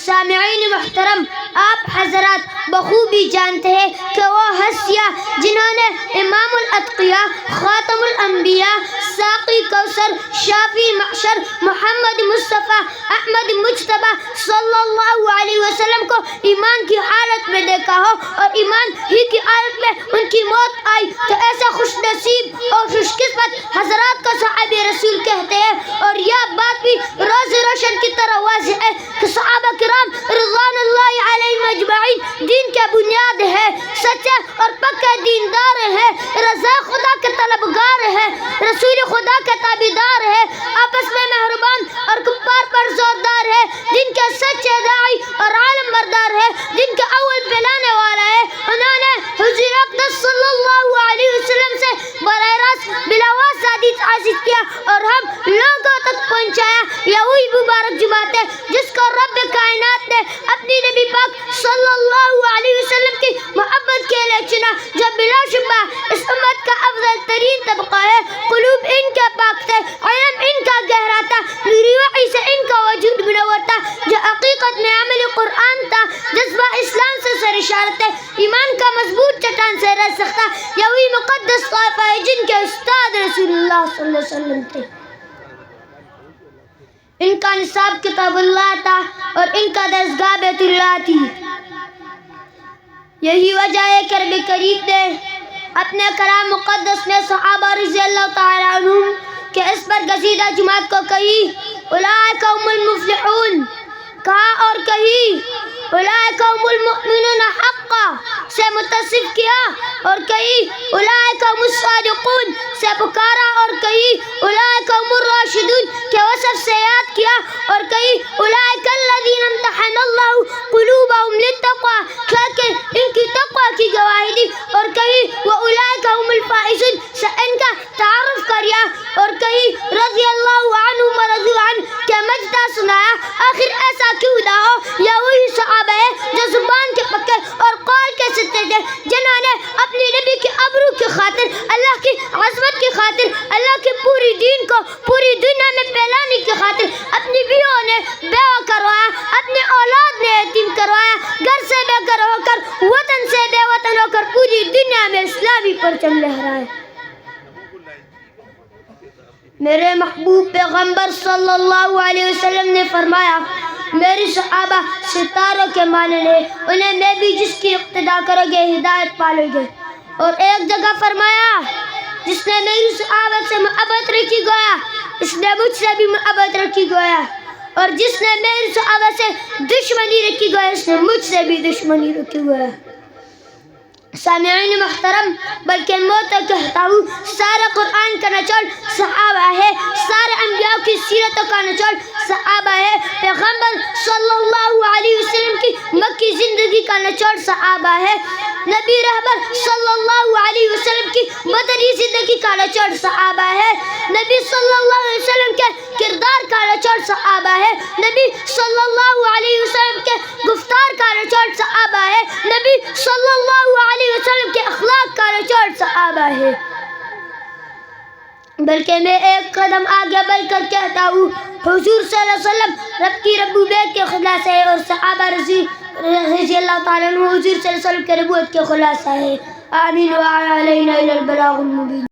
سامعین محترم، آپ حضرات بخوبی جانتے ہیں کہ وہ ہستیاں جنہوں نے امام الاتقیاء، خاتم الانبیاء، ساقی کوثر، شافی محشر، محمد مصطفیٰ احمد مجتبیٰ صلی اللہ علیہ وسلم کو ایمان کی حالت میں دیکھا ہو اور ایمان ہی کی حالت میں ان کی موت آئی، تو ایسے خوش نصیب اور خوش قسمت حضرات کو صحابہ رسول کہتے ہیں۔ اور یہ بات بھی روز روشن کی طرح واضح ہے کہ صحابہ کرام رضوان اللہ علیہم اجمعین دین کے بنیاد ہے، سچے اور پکے دیندار ہیں، رضا خدا کے طلبگار ہیں، رسول خدا کے تابعدار ہیں، آپس میں مہربان اور کفار پر زوردار ہے، دن کے سچے داعی اور عالم بردار ہے، دن کے اول پھیلانے والا ہے۔ انہوں نے حضور اقدس صلی اللہ علیہ وسلم سے براہ راست بلا واسطہ حدیث حاصل کیا اور ہم لوگوں تک پہنچایا۔ یہ وہی مبارک جماعت ہے جس کو رب کائنات نے اپنی نبی پاک صلی اللہ علیہ وسلم کی محبت کے لیے چنا، جو بلا شبہ اس امت کا افضل ترین طبقہ ہے۔ قلوب ان کے پاک تھے، علم ان کا گہرا تھا، نوری وحی سے ان کا وجود منور تھا، جو حقیقت میں عمل قرآن تھا، جذبہ اسلام سے سر اشارت ہے، ایمان کا مضبوط چٹان سے رہ سکتا۔ یہ وہی مقدس طائفہ ہے جن کے استاد رسول اللہ صلی اللہ علیہ وسلم تھے۔ ان کا نصاب کتاب اللہ تھا اور ان کا دستگاہ بیت اللہ تھی۔ یہی وجہ ہے کہ رب کریم نے اپنے کلام مقدس میں صحابہ رضی اللہ تعالیٰ عنہم کے اس پر گزیدہ جماعت کو کہی اولئک هم المفلحون کہا، اور کہی اولئک هم المؤمنون حقا سے متصف کیا، اور کہی اولئک هم الصادقون سے پکارا، اور کہی اولئک هم الراشدون کے وصف سے یاد کیا، اور کہی اولئک الذین امتحن اللہ قلوبهم للتقوی کہ ان کی تقوی کی گواہی دی، اور کہی واولئک هم الفائزون سے ان کا تعارف کریا، اور کہی رضی اللہ عنہم ورضوا عنہ کے مجدہ سنایا۔ آخر ایسا کیوں نہ ہو، یہ وہی صحابہ ہے جو زبان کے پکے اور قول کے سچے تھے، جنہوں نے اپنی نبی کی ابرو کی خاطر، اللہ کی عظمت کی خاطر، اللہ کی پوری دین کو پوری دنیا میں پھیلانے کی خاطر اپنی بیویوں نے بیوہ کروایا، اپنی اولاد نے یتیم کروایا، گھر سے بے گھر ہو کر، وطن سے بے وطن ہو کر پوری دنیا میں اسلامی پرچم لہرائے۔ میرے محبوب پیغمبر صلی اللہ علیہ وسلم نے فرمایا، میری صحابہ ستاروں کے مانند ہیں، انہیں میں بھی جس کی اقتداء کرو گے ہدایت پالو گے۔ اور ایک جگہ فرمایا، جس نے میری صحابہ سے محبت رکھی گویا اس نے مجھ سے بھی محبت رکھی گویا، اور جس نے میری صحابہ سے دشمنی رکھی گویا اس نے مجھ سے بھی دشمنی رکھی گویا۔ سامعین محترم، بلکہ میں تو کہتا ہوں سارے قرآن کا نچوڑ صحابہ ہے، سارے انبیاء کی سیرتوں کا نچوڑ صحابہ ہے، پیغمبر صلی اللہ علیہ وسلم کی مکی زندگی کا نچوڑ صحابہ ہے، نبی رہبر صلی اللہ علیہ وسلم کی مدنی زندگی کا نچوڑ صحابہ ہے، نبی صلی اللہ علیہ وسلم کے کردار کا نچوڑ صحابہ ہے، نبی صلی اللہ علیہ وسلم کے گفتار کا نچوڑ صحابہ ہے، نبی صلی اللہ علیہ وسلم کے اخلاق کا نچوڑ صحابہ ہے۔ بلکہ میں ایک قدم آگے بڑھ کر کہتا ہوں، حضور صلی اللہ علیہ وسلم رب کی ربوبیت کے خلاصہ ہے، اور صحابہ رضی اللہ تعالیٰ عنہ حضور صلی اللہ علیہ وسلم کے نبوت کے خلاصہ ہے۔ آمین وعلینا الی البلاغ المبین۔